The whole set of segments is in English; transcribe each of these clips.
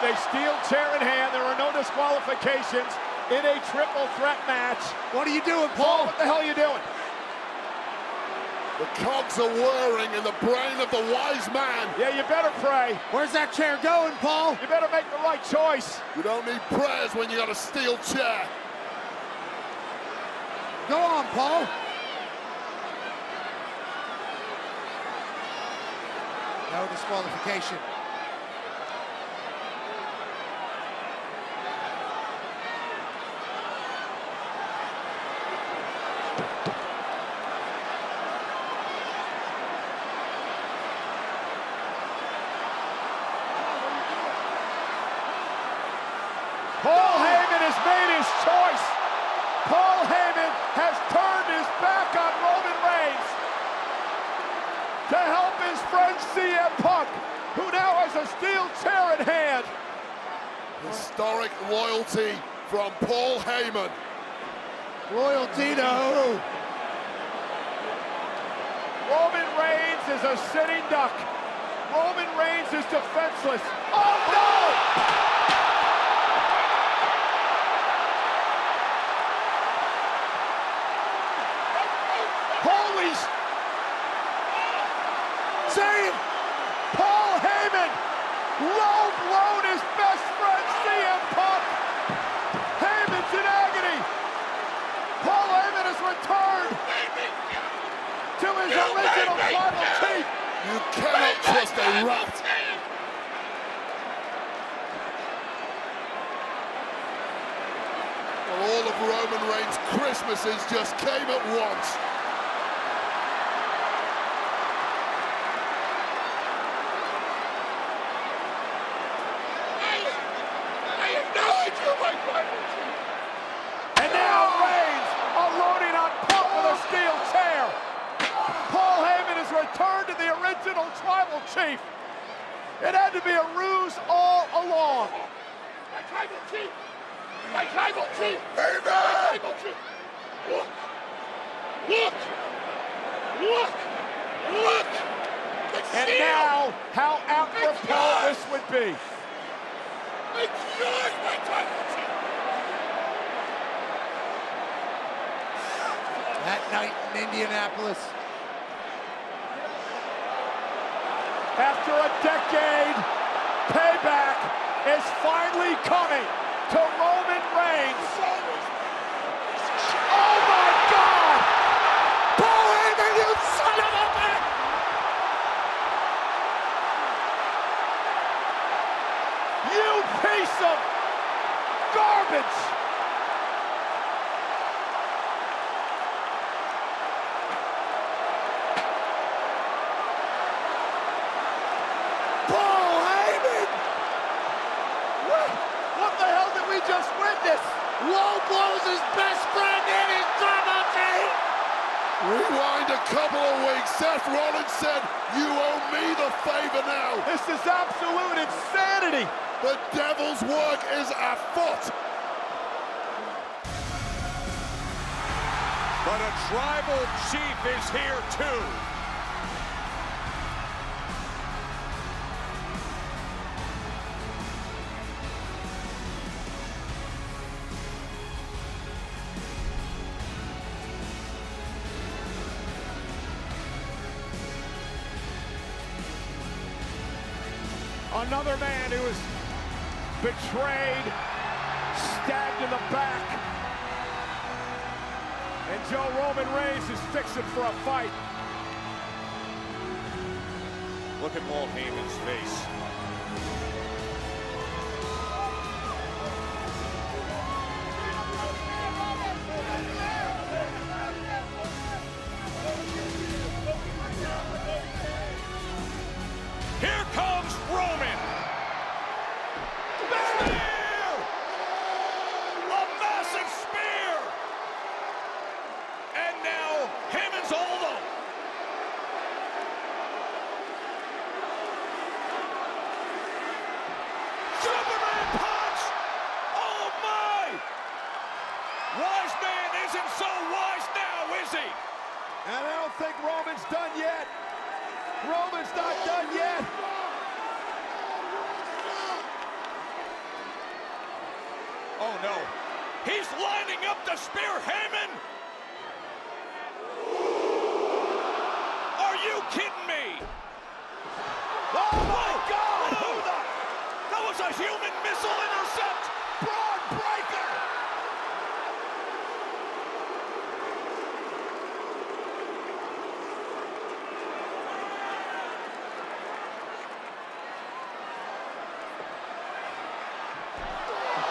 with a steel chair in hand. There are no disqualifications in a triple threat match. What are you doing, Paul? What the hell are you doing? The cogs are whirring in the brain of the wise man. Yeah, you better pray. Where's that chair going, Paul? You better make the right choice. You don't need prayers when you got a steel chair. Go on, Paul. No disqualification. Paul Heyman has made his choice. Paul Heyman has turned his back on Roman Reigns to help his friend CM Punk, who now has a steel chair in hand. Historic loyalty from Paul Heyman. Loyalty to who? Roman Reigns is a sitting duck. Roman Reigns is defenseless. Oh no! Holy say it! Paul Heyman low blown his best friend CM Punk. Heyman's in agony. Paul Heyman has returned to his original tribal chief. You cannot trust a rat. Well, all of Roman Reigns' Christmases just came at once. And now Reigns unloading on Punk with a steel chair. Paul Heyman has returned to the original tribal chief. It had to be a ruse all along. My tribal chief! My tribal chief! Heyman! My tribal chief! Look! Look! Look! Look! And now, how apropos this would be. It's yours, my tribal chief! That night in Indianapolis. After a decade, payback is finally coming to Roman Reigns. Oh my God! Paul Heyman, you son of a bitch! You piece of garbage! Paul Heyman! What the hell did we just witness? Low blows his best friend and his tribal chief. Rewind a couple of weeks. Seth Rollins said, "You owe me the favor now." This is absolute insanity! The devil's work is afoot. But a tribal chief is here too. Another man who was betrayed, stabbed in the back. And Joe Roman Reigns is fixing for a fight. Look at Paul Heyman's face. Here comes Roman. Spear! A massive spear! And now Heyman's all alone. Superman punch! Oh my! Wise man isn't so wise now, is he? And I don't think Roman's done yet. Roman's not done yet. the spear, Heyman! Are you kidding me? Oh my God! Who the? That was a human missile intercept! Braun Breaker!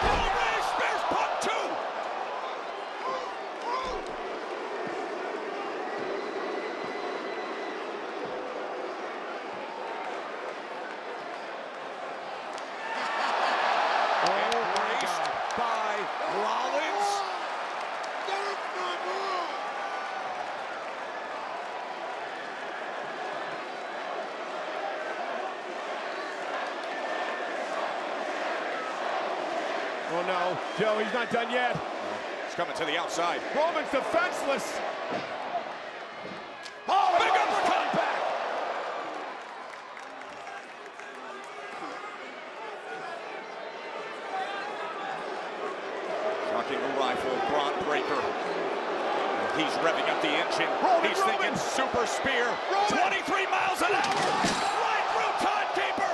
Oh, Ray Spears Punk 2! Embraced by Rollins. Oh no, Joe, he's not done yet. He's coming to the outside. Roman's defenseless. Oh, big uppercut! Back. Shocking arrival of Braun Breaker. He's revving up the engine. He's thinking super spear. 23 miles an hour. Right through timekeeper.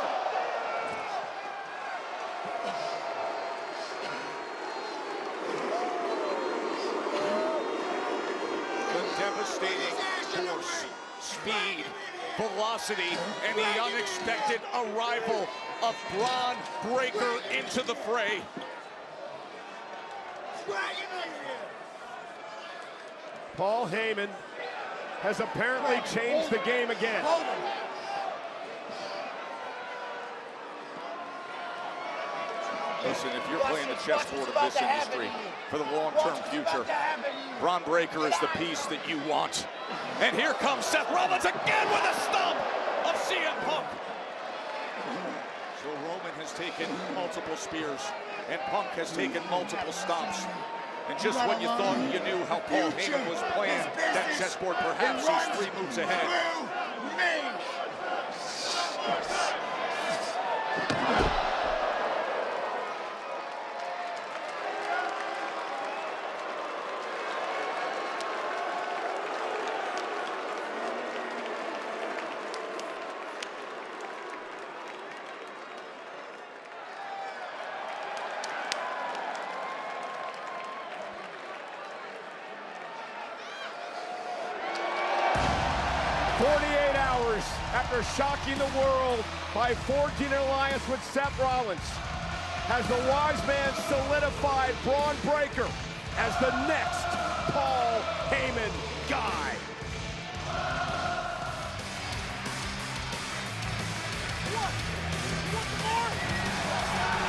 The devastating force, speed, velocity, and the unexpected arrival of Braun Breaker into the fray. Paul Heyman has apparently changed the game again. Listen, if you're playing the chessboard of this industry for the long-term future, Braun Breaker is the piece that you want. And here comes Seth Rollins again with a stomp of CM Punk. So Roman has taken multiple spears, and Punk has taken multiple stomps. And just when you thought you knew how Paul Heyman was playing that chessboard, perhaps he's 3 moves ahead. After shocking the world by forging an alliance with Seth Rollins, has the Wise Man solidified Braun Breaker as the next Paul Heyman guy.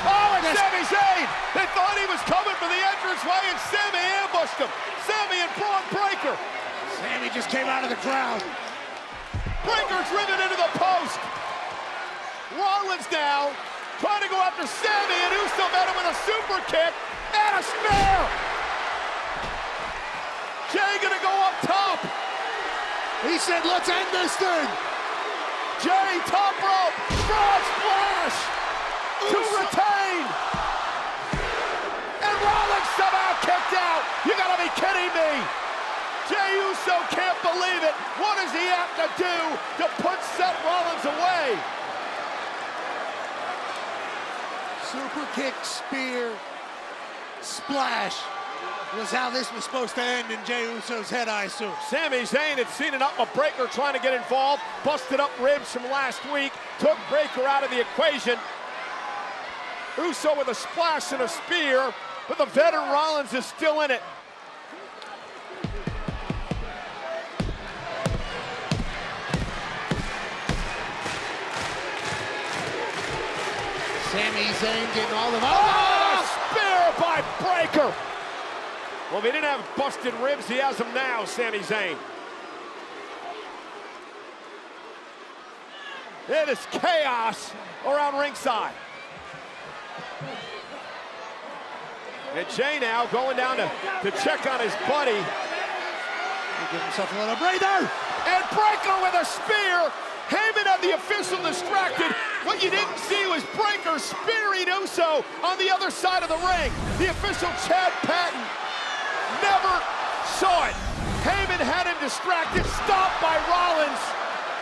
Oh, and Sami Zayn! They thought he was coming for the entranceway, and Sami ambushed him. Sami and Braun Breaker. Sami just came out of the crowd. Breaker driven into the post. Rollins now trying to go after Sami, and Uso met him with a super kick and a spear. Jay gonna go up top. He said, let's end this thing. Jay, top rope, frog splash to retain. And Rollins somehow kicked out. You gotta be kidding me. Jey Uso can't believe it. What does he have to do to put Seth Rollins away? Super kick, spear, splash was how this was supposed to end in Jey Uso's head, I assume. Sami Zayn had seen an Breaker trying to get involved, busted up ribs from last week, took Breaker out of the equation. Uso with a splash and a spear, but the veteran Rollins is still in it. Sami Zayn getting all of Spear by Breaker. Well, if he didn't have busted ribs, he has them now, Sami Zayn. It is chaos around ringside. And Jey now going down to check on his buddy. He gives himself a little breather. And Breaker with a spear. Heyman had the official distracted. What you didn't see was Breaker spearing Uso on the other side of the ring. The official Chad Patton never saw it. Heyman had him distracted, stopped by Rollins.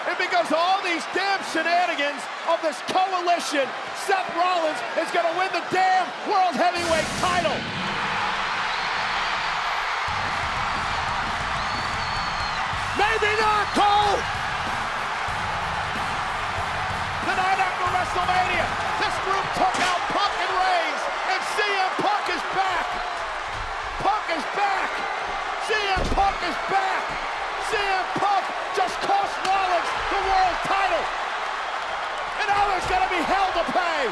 And because of all these damn shenanigans of this coalition, Seth Rollins is going to win the damn World Heavyweight title. Maybe not, Cole! The night after WrestleMania, this group took out Punk and Reigns, and CM Punk is back. Punk is back. CM Punk is back. CM Punk just cost Rollins the world title. And now there's going to be hell to pay.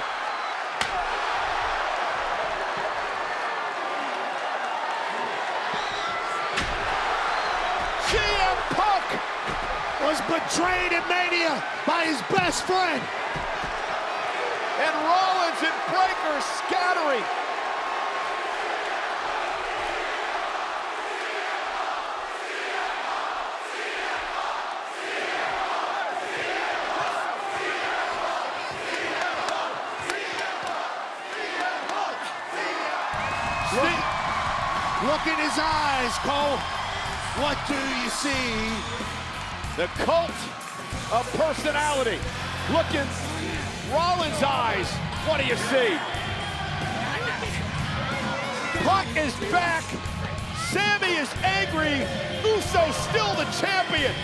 CM Punk Was betrayed in Mania by his best friend. and Rollins and Breakker scattering. Look in his eyes, Cole. What do you see? The cult of personality. Look in Rollins' eyes. What do you see? Punk is back. Sammy is angry. Uso's still the champion.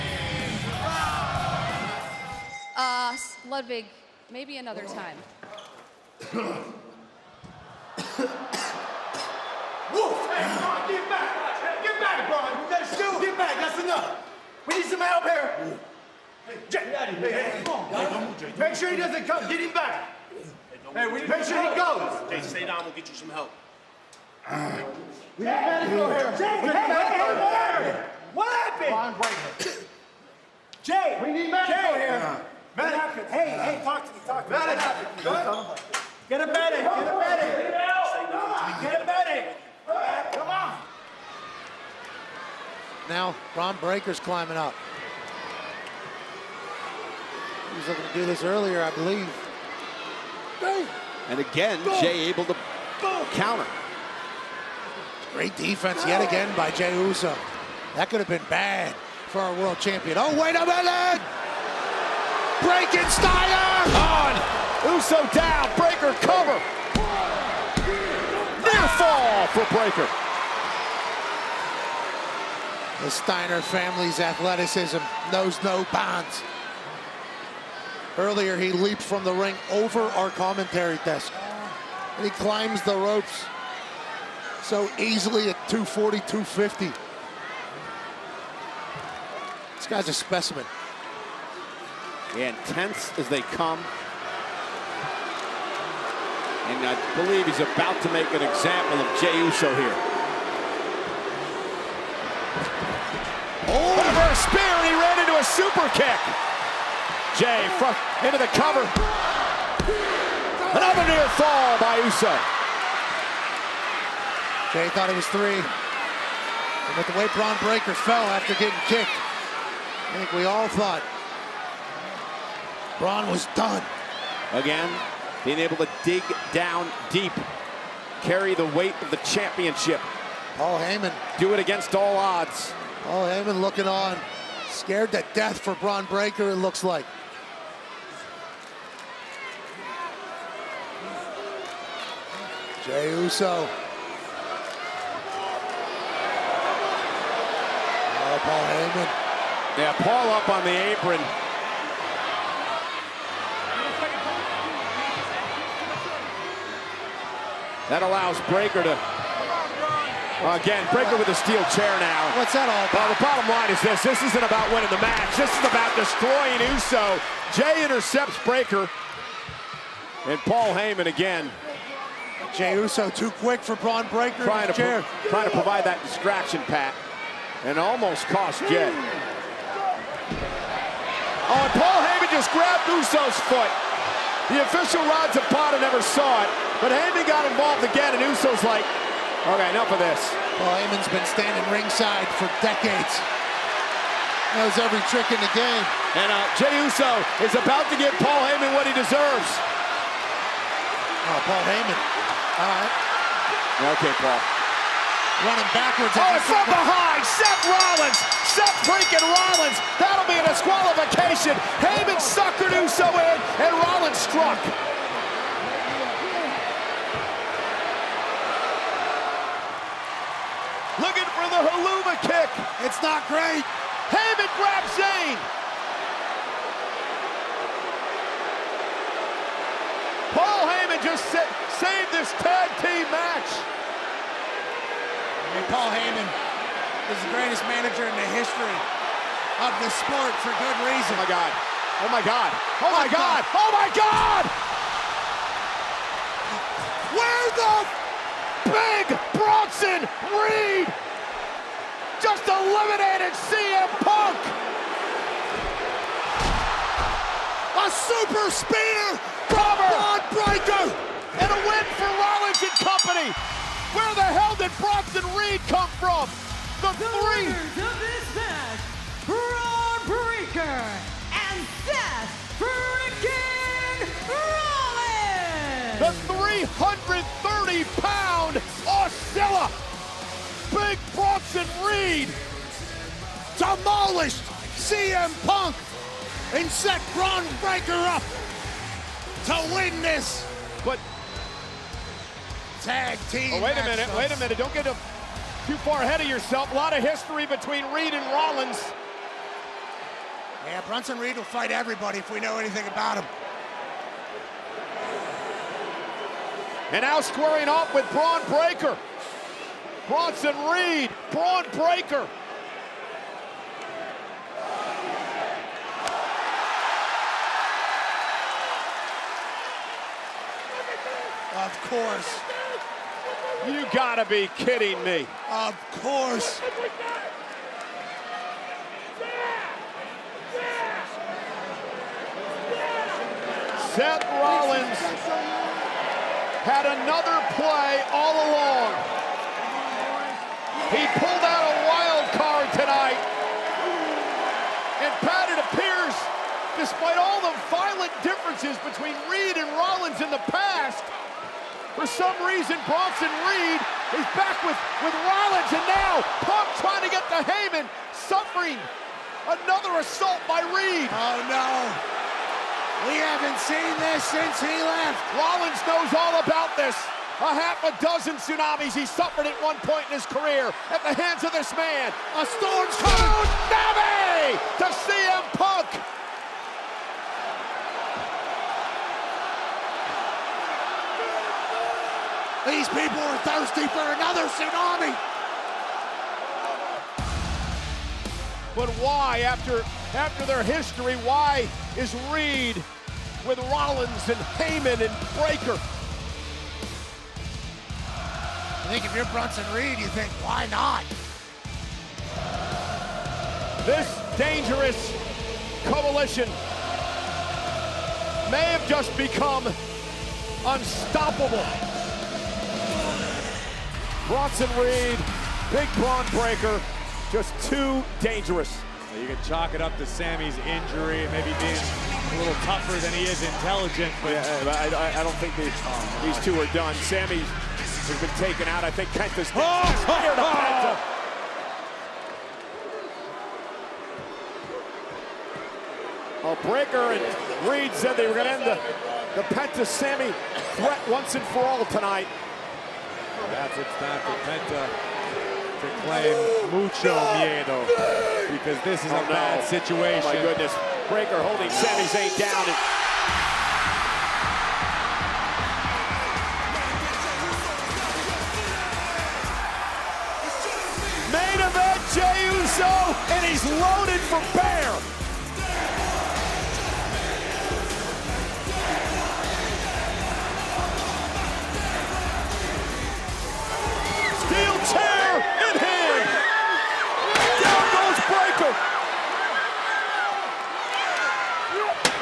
Ludwig, maybe another time. Wolf! Hey, Braun, get back! Get back, Braun! You gotta still get back, that's enough! We need some help here! Hey, Jay! Hey, come on! Make sure he doesn't come, get him back! Hey, make sure he goes! Jay, stay down, we'll get you some help. We need medical here! Jay, hey! What happened? Braun Breakker. Jay! We need medical here! What happened? Hey, talk to me, talk to me. What happened? Get a medic! Get a medic! Get a medic! Come on! Now, Braun Breaker's climbing up. He was looking to do this earlier, I believe. And again, Jay able to counter. Great defense yet again by Jey Uso. That could have been bad for our world champion. Oh, wait a minute! Breakensteiner! On. Uso down. Breakker cover. Near fall for Breakker. The Steiner family's athleticism knows no bounds. Earlier, he leaped from the ring over our commentary desk. And he climbs the ropes so easily at 240, 250. This guy's a specimen. Intense as they come. And I believe he's about to make an example of Jey Uso here. Oh, reverse spear, and he ran into a super kick. Jay front into the cover. Another near fall by Uso. Jay thought it was 3. And with the way Braun Breakker fell after getting kicked, I think we all thought Braun was done. Again, being able to dig down deep. Carry the weight of the championship. Paul Heyman. Do it against all odds. Paul Heyman looking on. Scared to death for Braun Breakker, it looks like. Jey Uso. Oh, Paul Heyman. Yeah, Paul up on the apron. That allows Breakker to, again, Breakker with a steel chair now. What's that all about? Well, the bottom line is this. This isn't about winning the match. This is about destroying Uso. Jay intercepts Breakker. And Paul Heyman again. Jey Uso too quick for Braun Breakker. Trying to provide that distraction, Pat. And almost cost Jay. Oh, and Paul Heyman just grabbed Uso's foot. The official Rods of Potter never saw it, but Heyman got involved again, and Uso's like, okay, enough of this. Paul Heyman's been standing ringside for decades. Knows every trick in the game. And Jey Uso is about to give Paul Heyman what he deserves. Oh, Paul Heyman. All right. Okay, Paul. Running backwards. Oh, and from behind, Seth Rollins. Seth freaking Rollins. That'll be a disqualification. Heyman suckered Uso in, and Rollins struck. Looking for the Helluva kick. It's not great. Heyman grabs Zayn. Paul Heyman just saved this tag team match. And Paul Heyman is the greatest manager in the history of the sport for good reason. Oh my God. Oh my God. Oh my God. Oh my God. Where the big Bronson Reed just eliminated CM Punk. A super spear from Cover. Braun Breaker. And a win for Rollins and company. Where the hell did Bronson Reed come from? The three. Winners of this match, Braun Breaker and Seth freaking Rollins. The 330-pound Oscilla. Big Bronson Reed. Demolished CM Punk and set Braun Breaker up to win this But tag team. oh, wait a match, minute, folks. wait a minute. Don't get too far ahead of yourself. A lot of history between Reed and Rollins. Yeah, Bronson Reed will fight everybody if we know anything about him. And now squaring off with Braun Breaker. Bronson Reed, Braun Breaker. Of course. You gotta be kidding me. Of course. Seth Rollins had another play all along. He pulled out a wild card tonight. And Pat, it appears, despite all the violent differences between Reed and Rollins in the past, for some reason, Bronson Reed is back with Rollins, and now Punk trying to get to Heyman, suffering another assault by Reed. Oh no. We haven't seen this since he left. Rollins knows all about this. A half a dozen tsunamis he suffered at one point in his career at the hands of this man. A storm's coming. Tsunami to CM Punk. These people are thirsty for another tsunami. But why, after their history, why is Reed with Rollins and Heyman and Breaker? I think if you're Bronson Reed, you think, why not? This dangerous coalition may have just become unstoppable. Bronson Reed, big Braun Breaker, just too dangerous. You can chalk it up to Sammy's injury, maybe being a little tougher than he is intelligent. But yeah, I don't think these two are done. Sammy has been taken out. I think Penta's tired of Penta. Well, Breaker and Reed said they were going to end the Penta-Sammy threat once and for all tonight. Perhaps it's time for Penta to claim mucho miedo, because this is a bad situation. Oh my goodness. Breaker holding Sami Zayn down. Main event, Jey Uso, and he's loaded for bear. Steel chair in hand. Down goes Breaker.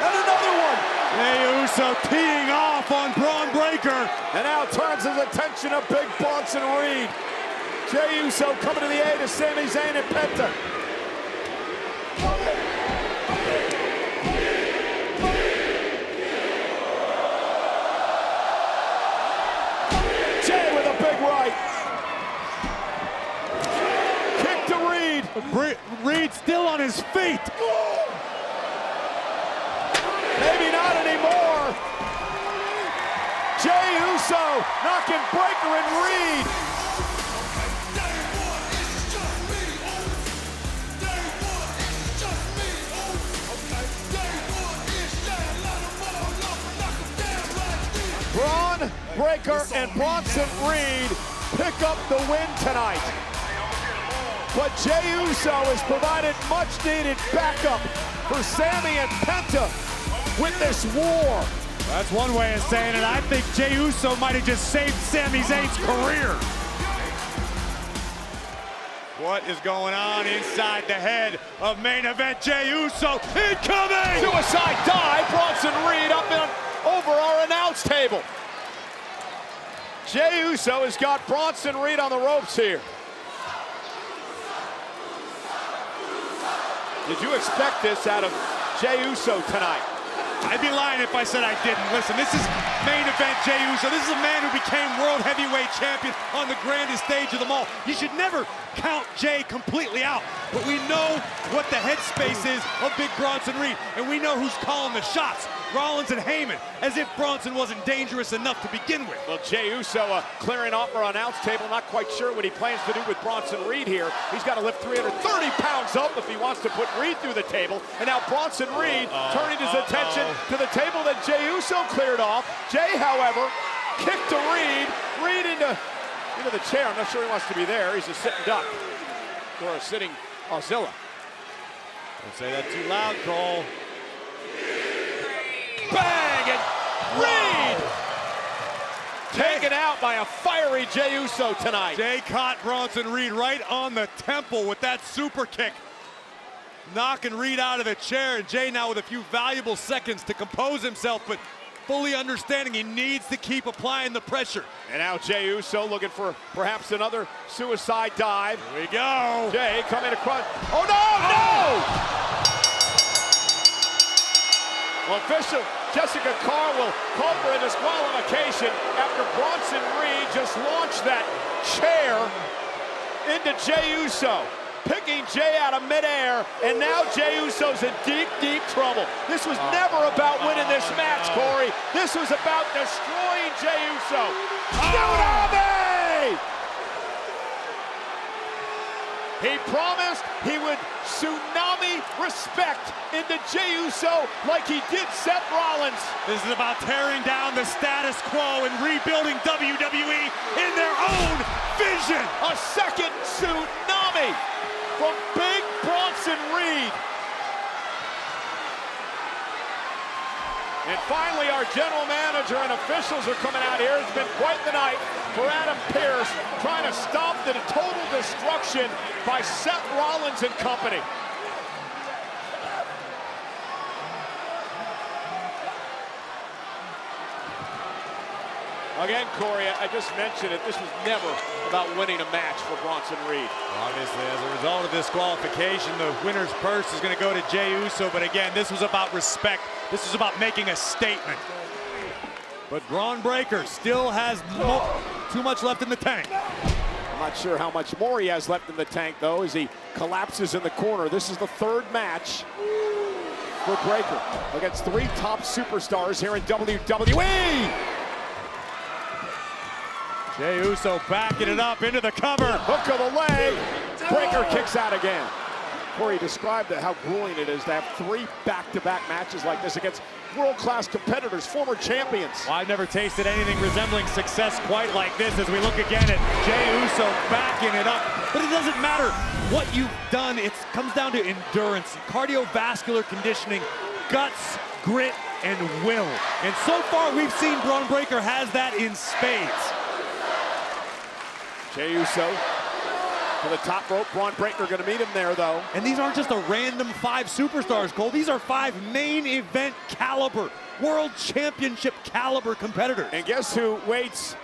And another one. Jey Uso teeing off on Braun Breaker. And now turns his attention to big Bronson Reed. Jey Uso coming to the aid of Sami Zayn and Penta. Jey with a big right. Uso knocking Breakker and Reed. Braun Breakker and Bronson Reed pick up the win tonight. But Jey Uso has provided much-needed backup for Sami and Penta with this war. That's one way of saying it. I think Jey Uso might have just saved Sami Zayn's career. What is going on inside the head of main event Jey Uso? Incoming! Suicide dive, Bronson Reed up and over our announce table. Jey Uso has got Bronson Reed on the ropes here. Did you expect this out of Jey Uso tonight? I'd be lying if I said I didn't. Listen, this is main event Jey Uso. This is a man who became world heavyweight champion on the grandest stage of them all. You should never count Jey completely out. But we know what the headspace is of Big Bronson Reed, and we know who's calling the shots. Rollins and Heyman, as if Bronson wasn't dangerous enough to begin with. Well, Jey Uso clearing off our announce table, not quite sure what he plans to do with Bronson Reed here. He's got to lift 330 pounds up if he wants to put Reed through the table. And now Bronson Reed turning his attention to the table that Jey Uso cleared off. Jey, however, kicked to Reed. Reed into the chair. I'm not sure he wants to be there. He's a sitting duck or a sitting Auxilla. Don't say that too loud, Cole. Bang! And Reed taken out by a fiery Jey Uso tonight. Jey caught Bronson Reed right on the temple with that super kick, knocking Reed out of the chair. And Jey now with a few valuable seconds to compose himself, but fully understanding he needs to keep applying the pressure. And now Jey Uso looking for perhaps another suicide dive. Here we go. Jey coming across. Oh, no! Well, official Jessica Carr will call for a disqualification after Bronson Reed just launched that chair into Jey Uso, picking Jey out of midair, and now Jey Uso's in deep, deep trouble. This was never about winning this match, Corey. This was about destroying Jey Uso. Tsunami! He promised he would tsunami respect into Jey Uso like he did Seth Rollins. This is about tearing down the status quo and rebuilding WWE in their own vision. A second tsunami from Big Bronson Reed. And finally, our general manager and officials are coming out here. It's been quite the night for Adam Pearce, trying to stop the total destruction by Seth Rollins and company. Again, Corey, I just mentioned it. This was never about winning a match for Bronson Reed. Obviously, as a result of this qualification, the winner's purse is going to go to Jey Uso. But again, this was about respect. This was about making a statement. But Braun Breakker still has too much left in the tank. I'm not sure how much more he has left in the tank, though, as he collapses in the corner. This is the third match for Breakker against three top superstars here in WWE. Jey Uso backing it up into the cover. Hook of the leg. Breakker kicks out again. Corey described how grueling it is to have three back-to-back matches like this against world-class competitors, former champions. Well, I've never tasted anything resembling success quite like this as we look again at Jey Uso backing it up. But it doesn't matter what you've done. It comes down to endurance, cardiovascular conditioning, guts, grit, and will. And so far, we've seen Braun Breakker has that in spades. Jey Uso to the top rope. Braun Breakker going to meet him there, though. And these aren't just a random 5 superstars, Cole. These are 5 main event caliber, world championship caliber competitors. And guess who waits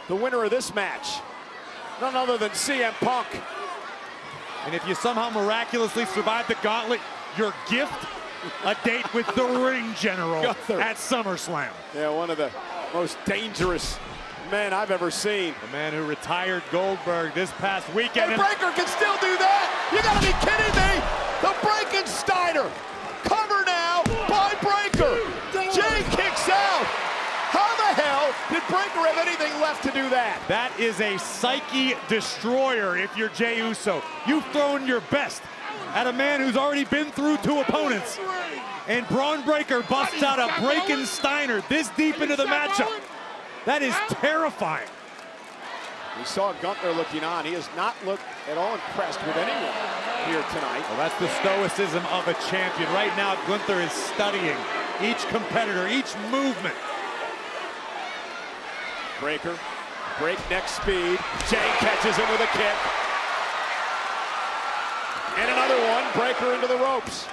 the winner of this match? None other than CM Punk. And if you somehow miraculously survive the gauntlet, your gift, a date with the Ring General at SummerSlam. Yeah, one of the most dangerous men I've ever seen. The man who retired Goldberg this past weekend. And Breakker can still do that? You gotta be kidding me! The Frankensteiner! Cover now by Breakker! Jey kicks out! How the hell did Breakker have anything everything left to do that. That is a psyche destroyer if you're Jey Uso. You've thrown your best at a man who's already been through 2 opponents. And Braun Breaker busts out a Breaking Steiner this deep into the matchup. That is terrifying. We saw Gunther looking on. He has not looked at all impressed with anyone here tonight. Well, that's the stoicism of a champion. Right now, Gunther is studying each competitor, each movement. Breaker, breakneck speed. Jey catches him with a kick. And another one, Breaker into the ropes.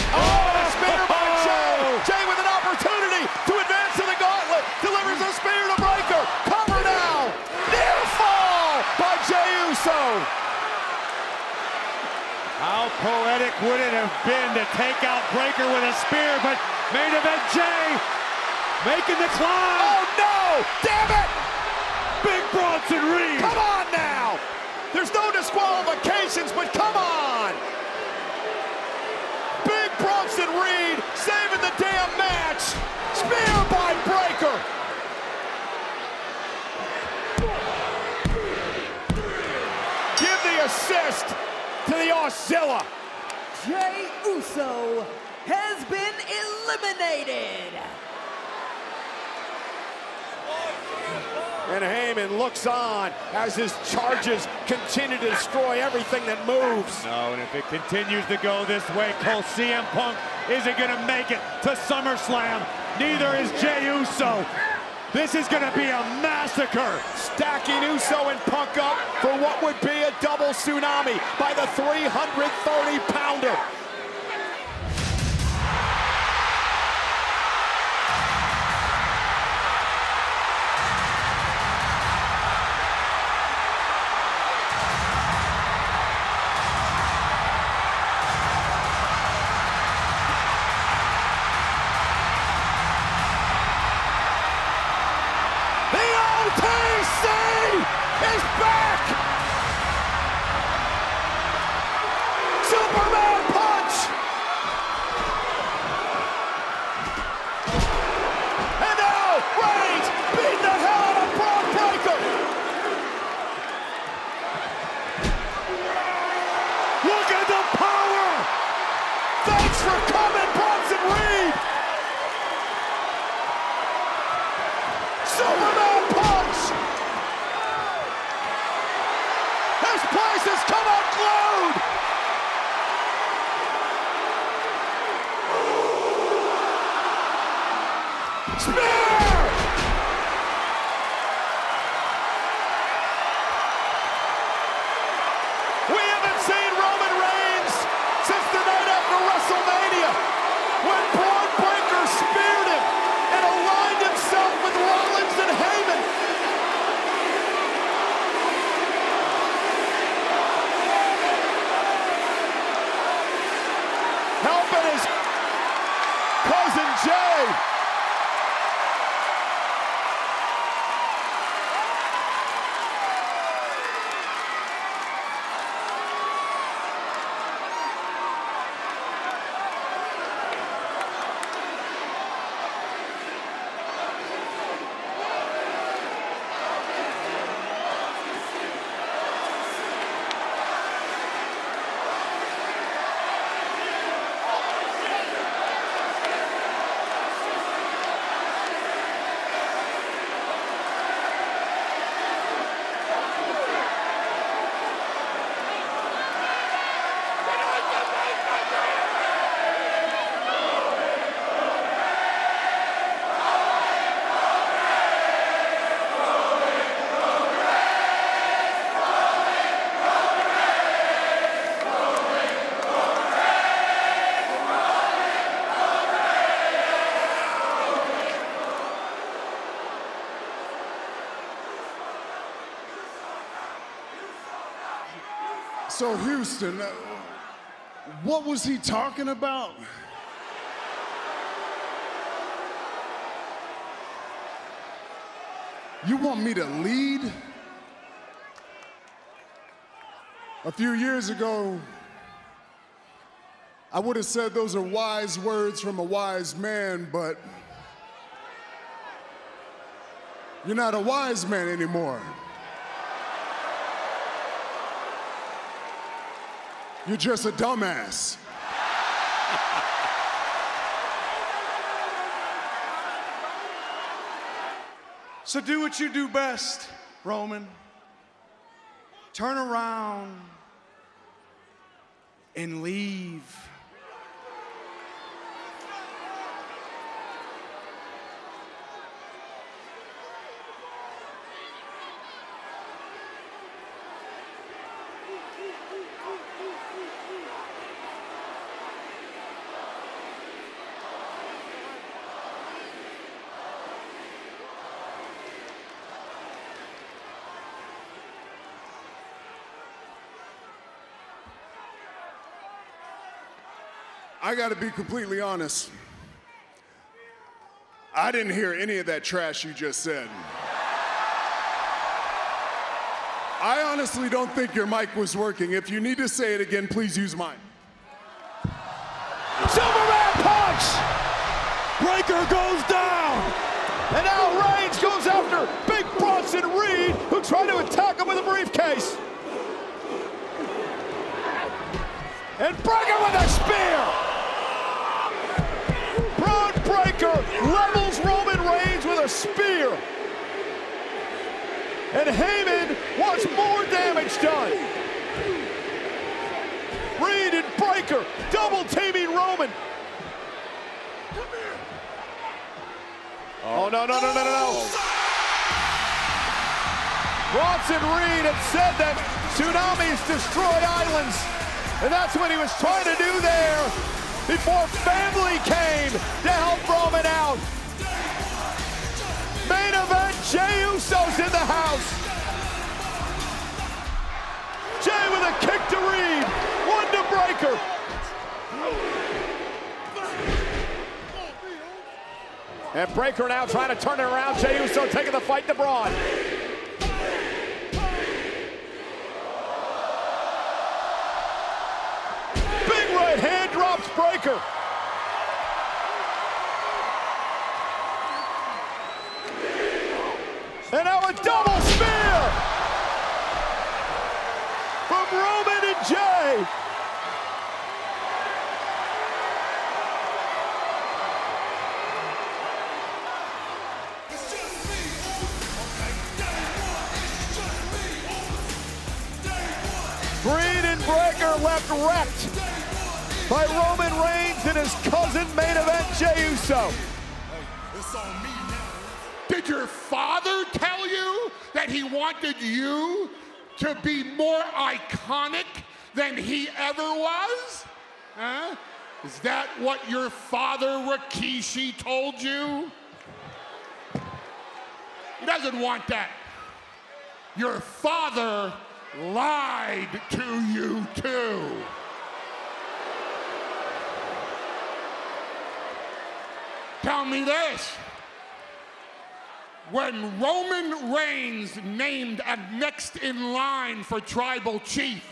Oh, a spear by Jey! Jey with an opportunity to advance to the gauntlet. Delivers a spear to Breaker. Cover now. Near fall by Jey Uso. How poetic would it have been to take out Breaker with a spear, but main event Jey making the climb. Oh no! Damn it! Big Bronson Reed. Come on now! There's no disqualifications, but come on! Big Bronson Reed saving the damn match. Spear by Breaker. Give the assist to the Auxilla. Jey Uso has been eliminated. And Heyman looks on as his charges continue to destroy everything that moves. No, and if it continues to go this way, Cole, CM Punk isn't going to make it to SummerSlam. Neither is Jey Uso. This is going to be a massacre. Stacking Uso and Punk up for what would be a double tsunami by the 330-pounder. Is back! Superman punch! And now Reigns beat the hell out of Braun Breaker! Look at the power! Thanks for coming, Bronson Reed! Superman punch! This place has come unglued! Spear! We haven't seen Roman Reigns since the night after WrestleMania when Braun Breaker speared him and aligned himself with Rollins and Heyman. Helping his cousin Jey. So Houston, what was he talking about? You want me to lead? A few years ago, I would have said those are wise words from a wise man, but You're not a wise man anymore. You're just a dumbass. So do what you do best, Roman. Turn around and leave. I gotta be completely honest. I didn't hear any of that trash you just said. I honestly don't think your mic was working. If you need to say it again, please use mine. Superman punch! Breaker goes down! And now Reigns goes after Big Bronson Reed, who tried to attack him with a briefcase. And Breaker with a spear! Braun Breaker levels Roman Reigns with a spear. And Heyman wants more damage done. Reed and Breaker double teaming Roman. Oh, no. Bronson Reed had said that tsunamis destroy islands. And that's what he was trying to do there before family came to help Roman out. Main event, Jey Uso's in the house. Jey with a kick to Reed, one to Breaker. And Breaker now trying to turn it around. Jey Uso taking the fight to Braun. Big right hand drops Breaker. And now a double spear from Roman and Jey. Reed and Breaker left wrecked by Roman Reigns and his cousin main event Jey Uso. Did your father tell you that he wanted you to be more iconic than he ever was? Huh? Is that what your father Rikishi told you? He doesn't want that. Your father lied to you too. Tell me this. When Roman Reigns named a next in line for tribal chief,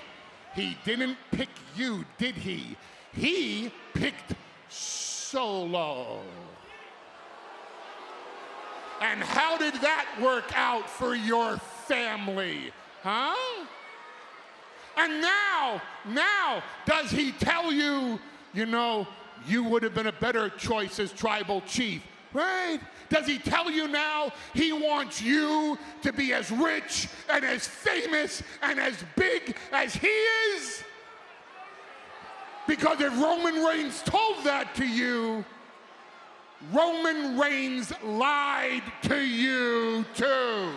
he didn't pick you, did he? He picked Solo. And how did that work out for your family, huh? And now, does he tell you, you know, you would have been a better choice as tribal chief, right? Does he tell you now he wants you to be as rich and as famous and as big as he is? Because if Roman Reigns told that to you, Roman Reigns lied to you too.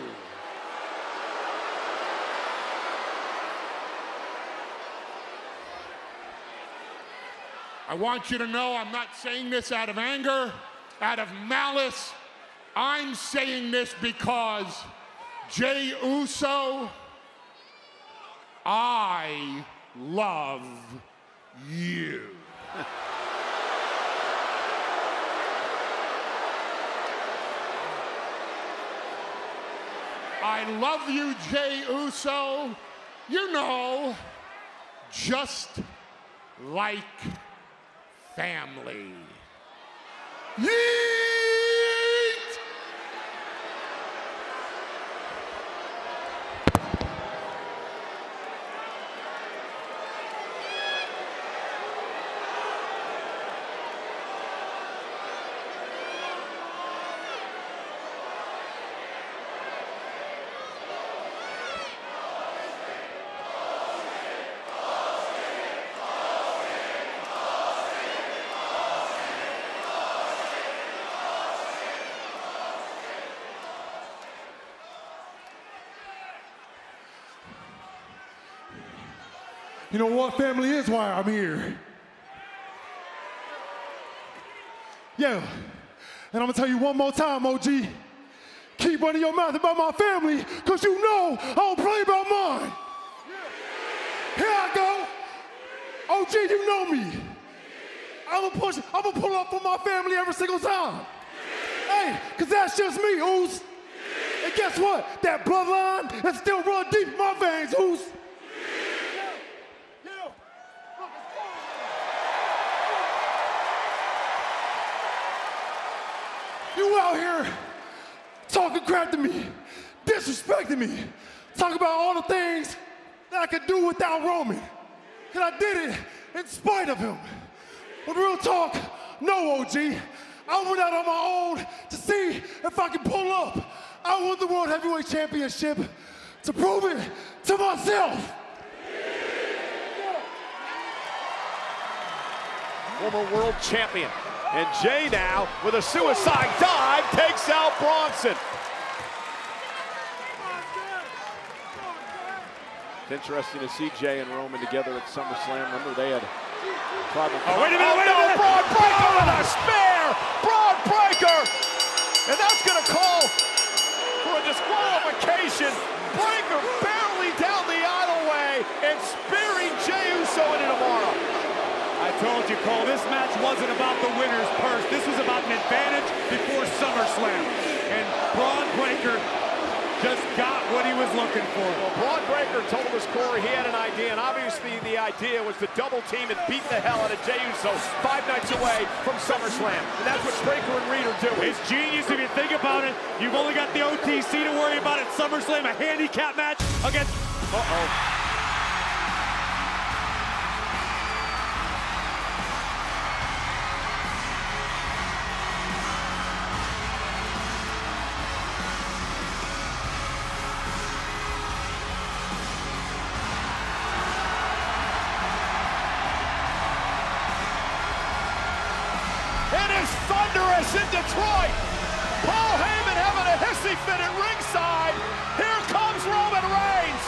I want you to know I'm not saying this out of anger, out of malice. I'm saying this because Jey Uso, I love you. I love you, Jey Uso. You know, just like family. Yeet! You know what? Family is why I'm here. Yeah, and I'm gonna tell you one more time, OG. Keep running your mouth about my family, cause you know I don't play about mine. Here I go. OG, you know me. I'm gonna pull up for my family every single time. Hey, cause that's just me, Oos. And guess what? That bloodline that still run deep in my veins, Oos. You out here talking crap to me, disrespecting me, talking about all the things that I could do without Roman. And I did it in spite of him. But real talk, no, OG. I went out on my own to see if I could pull up. I won the World Heavyweight Championship to prove it to myself. Former world champion. And Jay now, with a suicide dive, takes out Bronson. It's interesting to see Jay and Roman together at SummerSlam. Remember, they had tribal. Oh, wait a minute, wait a minute! Braun Breaker with a spear! Braun Breaker! And that's going to call for a disqualification. Breaker barely down the aisle and spearing Jey Uso into tomorrow. I told you, Cole, this match wasn't about the winner's purse. This was about an advantage before SummerSlam. And Braun Breaker just got what he was looking for. Well, Braun Breaker told us, Corey, he had an idea, and obviously the idea was to double team and beat the hell out of Jey Uso 5 nights away from SummerSlam. And that's what Breaker and Reed are doing. It's genius if you think about it. You've only got the OTC to worry about at SummerSlam, a handicap match against... Uh-oh. Thunderous in Detroit. Paul Heyman having a hissy fit at ringside. Here comes Roman Reigns.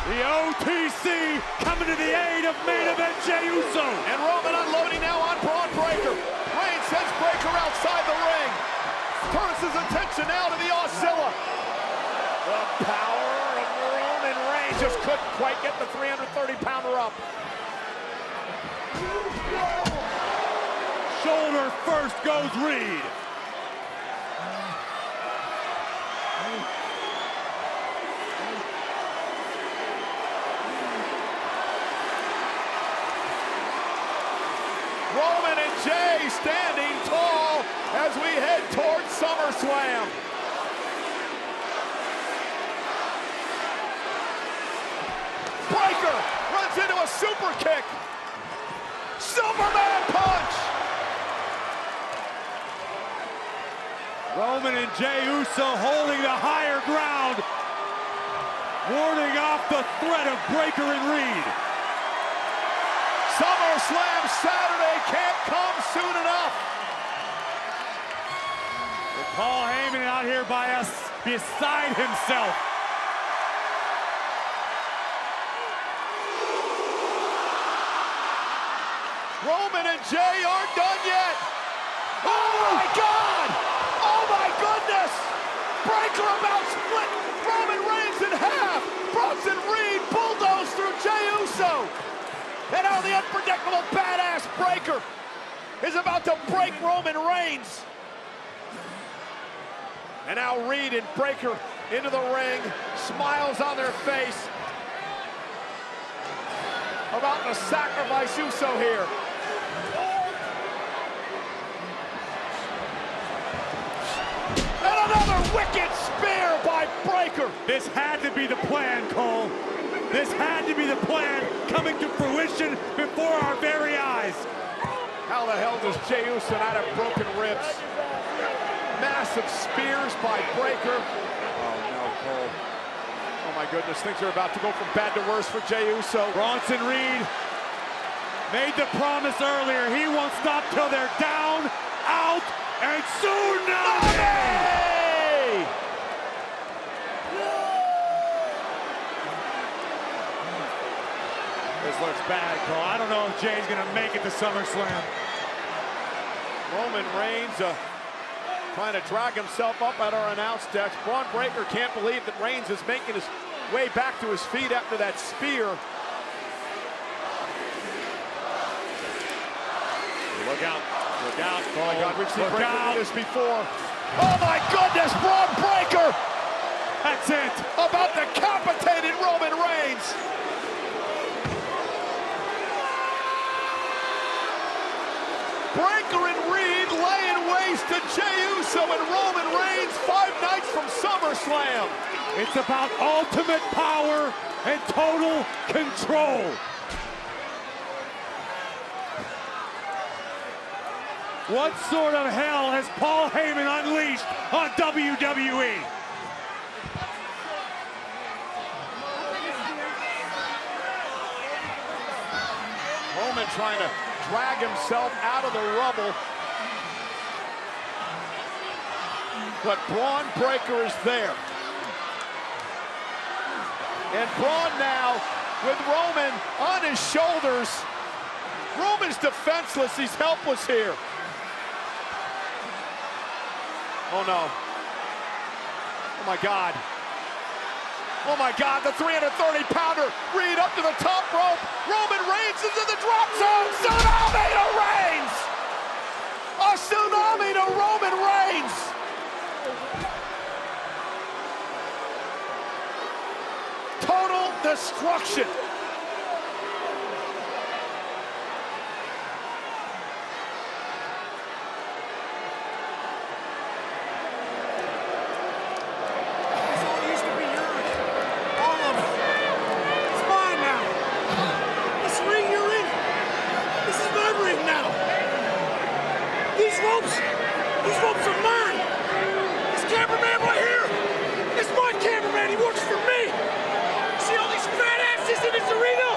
The OTC coming to the aid of main event Jey Uso. And Roman unloading now on Braun Breaker. Reigns sends Breaker outside the ring. Turns his attention now to the Oscilla. The power of Roman Reigns just couldn't quite get the 330-pounder up. Shoulder first goes Reed. Roman and Jey standing tall as we head towards SummerSlam. Breaker runs into a super kick. Superman punch. Roman and Jey Uso holding the higher ground, warding off the threat of Breaker and Reed. SummerSlam Saturday can't come soon enough. With Paul Heyman out here by us, beside himself. Roman and Jey aren't done yet. Oh my God! Oh my goodness! Breaker about split Roman Reigns in half. Bronson Reed bulldozed through Jey Uso. And now the unpredictable badass Breaker is about to break Roman Reigns. And now Reed and Breaker into the ring, smiles on their face. About to sacrifice Uso here. And another wicked spear by Breaker. This had to be the plan, Cole. This had to be the plan coming to fruition before our very eyes. How the hell does Jey Uso not have broken ribs? Massive spears by Breaker. Oh no, Cole. Oh my goodness, things are about to go from bad to worse for Jey Uso. Bronson Reed made the promise earlier. He won't stop till they're down, out, and tsunami! looks bad, Cole. I don't know if Jay's going to make it to SummerSlam. Roman Reigns trying to drag himself up at our announce desk. Braun Breaker can't believe that Reigns is making his way back to his feet after that spear. Look out. Look out, Cole. Oh my God, we've seen Breaker do this before. Oh my goodness, Braun Breaker That's it. about decapitated Roman Reigns. Breaker and Reed laying waste to Jey Uso and Roman Reigns 5 nights from SummerSlam. It's about ultimate power and total control. What sort of hell has Paul Heyman unleashed on WWE? Roman trying to drag himself out of the rubble. But Braun Breaker is there. And Braun now with Roman on his shoulders. Roman's defenseless, he's helpless here. Oh no. Oh my God. Oh my God, the 330-pounder. Reed up to the top rope. Roman Reigns into the drop zone. Tsunami to Reigns. A tsunami to Roman Reigns. Total destruction. These ropes are mine! This cameraman right here is my cameraman, he works for me! See all these fat asses in this arena?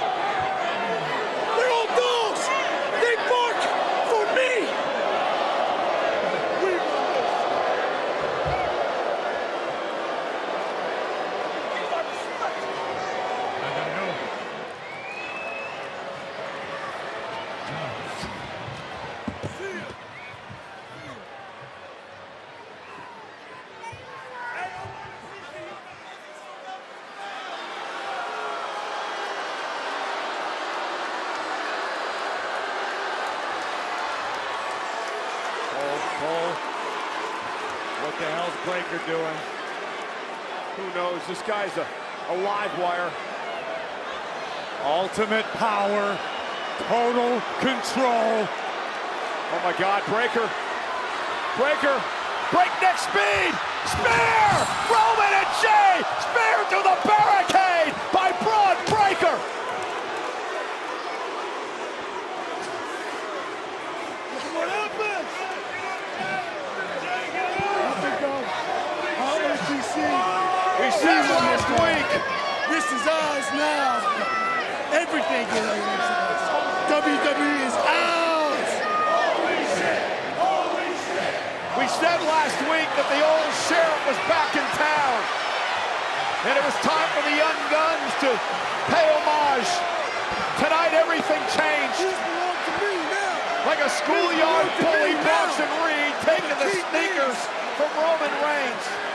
They're all dogs! They bark for me! What the hell's Breaker doing? Who knows? This guy's a live wire. Ultimate power, total control. Oh my God, Breaker. Breaker, breakneck speed. Spear! Roman and Jey! Spear through the barricade by Braun Breaker. What happened? We said last week. This is ours now. Everything is ours. WWE is ours. We said last week that the old sheriff was back in town. And it was time for the Young Guns to pay homage. Tonight everything changed. These belong to me now. Like a schoolyard bully, Bronson Reed taking the sneakers from Roman Reigns.